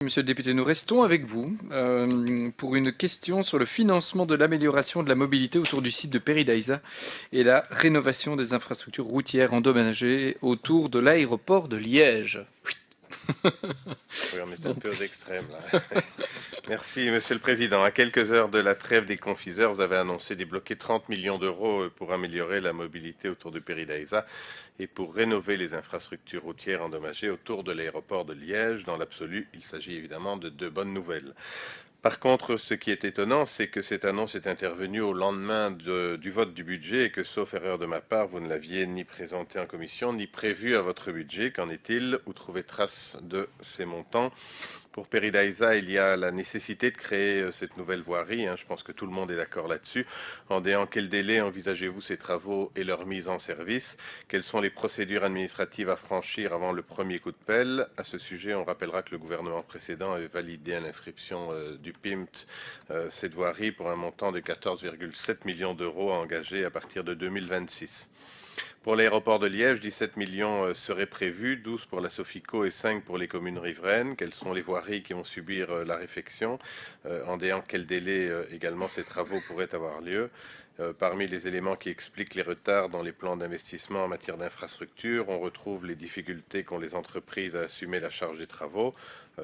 Monsieur le député, nous restons avec vous pour une question sur le financement de l'amélioration de la mobilité autour du site de Peridaïsa et la rénovation des infrastructures routières endommagées autour de l'aéroport de Liège. Oui, on est un peu aux extrêmes là. Merci, Monsieur le Président. À quelques heures de la trêve des confiseurs, vous avez annoncé débloquer 30 millions d'euros pour améliorer la mobilité autour de Peridaïsa et pour rénover les infrastructures routières endommagées autour de l'aéroport de Liège. Dans l'absolu, il s'agit évidemment de deux bonnes nouvelles. Par contre, ce qui est étonnant, c'est que cette annonce est intervenue au lendemain du vote du budget et que, sauf erreur de ma part, vous ne l'aviez ni présenté en commission, ni prévu à votre budget. Qu'en est-il? Où trouver trace de ces montants? Pour Peridaïsa, il y a la nécessité de créer cette nouvelle voirie. Je pense que tout le monde est d'accord là-dessus. En quel délai envisagez-vous ces travaux et leur mise en service? Quelles sont les procédures administratives à franchir avant le premier coup de pelle? À ce sujet, on rappellera que le gouvernement précédent avait validé à l'inscription du PIMT cette voirie pour un montant de 14,7 millions d'euros à engager à partir de 2026. Pour l'aéroport de Liège, 17 millions seraient prévus, 12 pour la Sofico et 5 pour les communes riveraines. Quelles sont les voiries qui vont subir la réfection? En quel délai également ces travaux pourraient avoir lieu? Parmi les éléments qui expliquent les retards dans les plans d'investissement en matière d'infrastructure, on retrouve les difficultés qu'ont les entreprises à assumer la charge des travaux.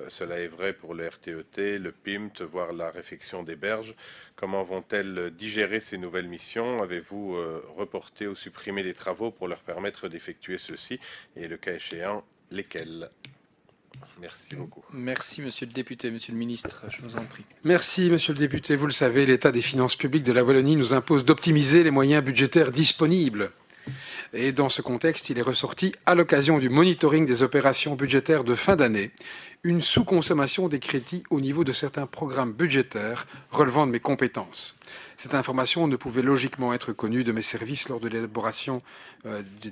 Cela est vrai pour le RTET, le PIMT, voire la réfection des berges. Comment vont-elles digérer ces nouvelles missions? Avez-vous reporté ou supprimé les travaux pour leur permettre d'effectuer ceux-ci? Et le cas échéant, lesquels? Merci beaucoup. Merci Monsieur le député, Monsieur le ministre, je vous en prie. Merci, monsieur le député. Vous le savez, l'état des finances publiques de la Wallonie nous impose d'optimiser les moyens budgétaires disponibles. Et dans ce contexte, il est ressorti, à l'occasion du monitoring des opérations budgétaires de fin d'année, une sous-consommation des crédits au niveau de certains programmes budgétaires relevant de mes compétences. Cette information ne pouvait logiquement être connue de mes services lors de l'élaboration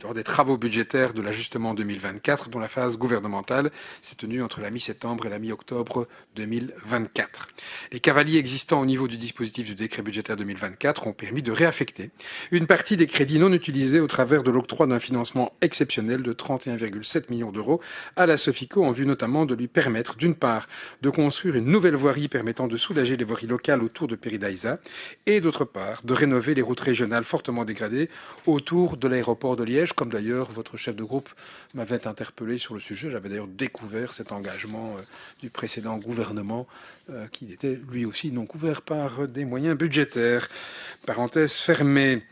lors des travaux budgétaires de l'ajustement 2024, dont la phase gouvernementale s'est tenue entre la mi-septembre et la mi-octobre 2024. Les cavaliers existants au niveau du dispositif du décret budgétaire 2024 ont permis de réaffecter une partie des crédits non utilisés au travers de l'octroi d'un financement exceptionnel de 31,7 millions d'euros à la Sofico en vue notamment de lui permettre, d'une part, de construire une nouvelle voirie permettant de soulager les voiries locales autour de Peridaïsa et d'autre part, de rénover les routes régionales fortement dégradées autour de l'aéroport de Liège, comme d'ailleurs votre chef de groupe m'avait interpellé sur le sujet. J'avais d'ailleurs découvert cet engagement du précédent gouvernement qui était lui aussi non couvert par des moyens budgétaires. Parenthèse fermée.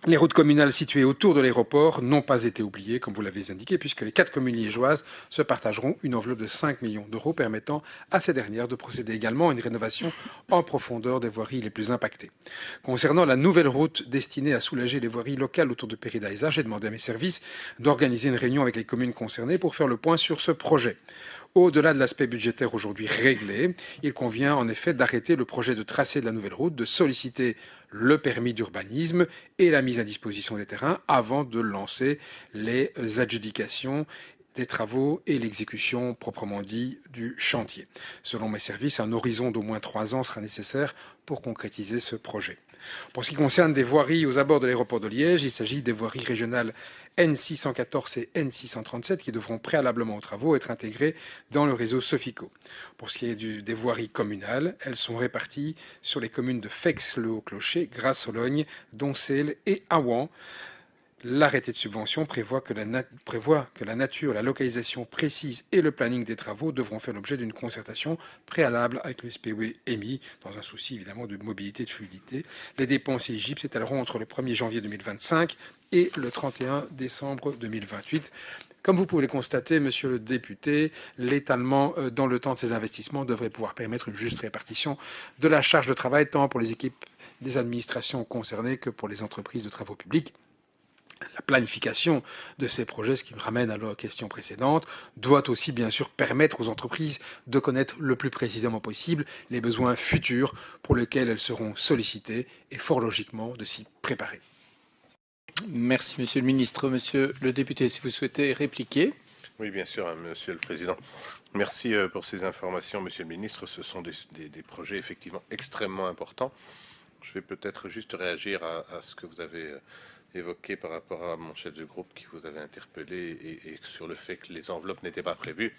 Les routes communales situées autour de l'aéroport n'ont pas été oubliées, comme vous l'avez indiqué, puisque les 4 communes liégeoises se partageront une enveloppe de 5 millions d'euros permettant à ces dernières de procéder également à une rénovation en profondeur des voiries les plus impactées. Concernant la nouvelle route destinée à soulager les voiries locales autour de Peridaïsa, j'ai demandé à mes services d'organiser une réunion avec les communes concernées pour faire le point sur ce projet. Au-delà de l'aspect budgétaire aujourd'hui réglé, il convient en effet d'arrêter le projet de tracé de la nouvelle route, de solliciter le permis d'urbanisme et la mise à disposition des terrains avant de lancer les adjudications des travaux et l'exécution proprement dit du chantier. Selon mes services, un horizon d'au moins 3 ans sera nécessaire pour concrétiser ce projet. Pour ce qui concerne des voiries aux abords de l'aéroport de Liège, il s'agit des voiries régionales N614 et N637 qui devront préalablement aux travaux être intégrées dans le réseau Sofico. Pour ce qui est des voiries communales, elles sont réparties sur les communes de Fex-le-Haut-Clocher, Grasse-Sologne, Doncel et Awan. L'arrêté de subvention prévoit que la nature, la localisation précise et le planning des travaux devront faire l'objet d'une concertation préalable avec le SPW EMI, dans un souci évidemment de mobilité et de fluidité. Les dépenses éligibles s'étaleront entre le 1er janvier 2025 et le 31 décembre 2028. Comme vous pouvez le constater, monsieur le député, l'étalement dans le temps de ces investissements devrait pouvoir permettre une juste répartition de la charge de travail tant pour les équipes des administrations concernées que pour les entreprises de travaux publics. La planification de ces projets, ce qui me ramène à la question précédente, doit aussi bien sûr permettre aux entreprises de connaître le plus précisément possible les besoins futurs pour lesquels elles seront sollicitées et fort logiquement de s'y préparer. Merci Monsieur le ministre. Monsieur le député, si vous souhaitez répliquer. Oui, bien sûr, Monsieur le Président. Merci pour ces informations, Monsieur le Ministre. Ce sont des projets effectivement extrêmement importants. Je vais peut-être juste réagir à ce que vous avez évoqué par rapport à mon chef de groupe qui vous avait interpellé et sur le fait que les enveloppes n'étaient pas prévues.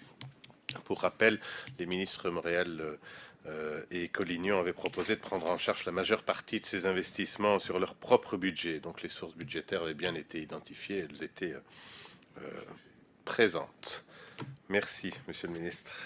Pour rappel, les ministres Montréal et Collignon avaient proposé de prendre en charge la majeure partie de ces investissements sur leur propre budget. Donc les sources budgétaires avaient bien été identifiées, elles étaient présentes. Merci, Monsieur le Ministre.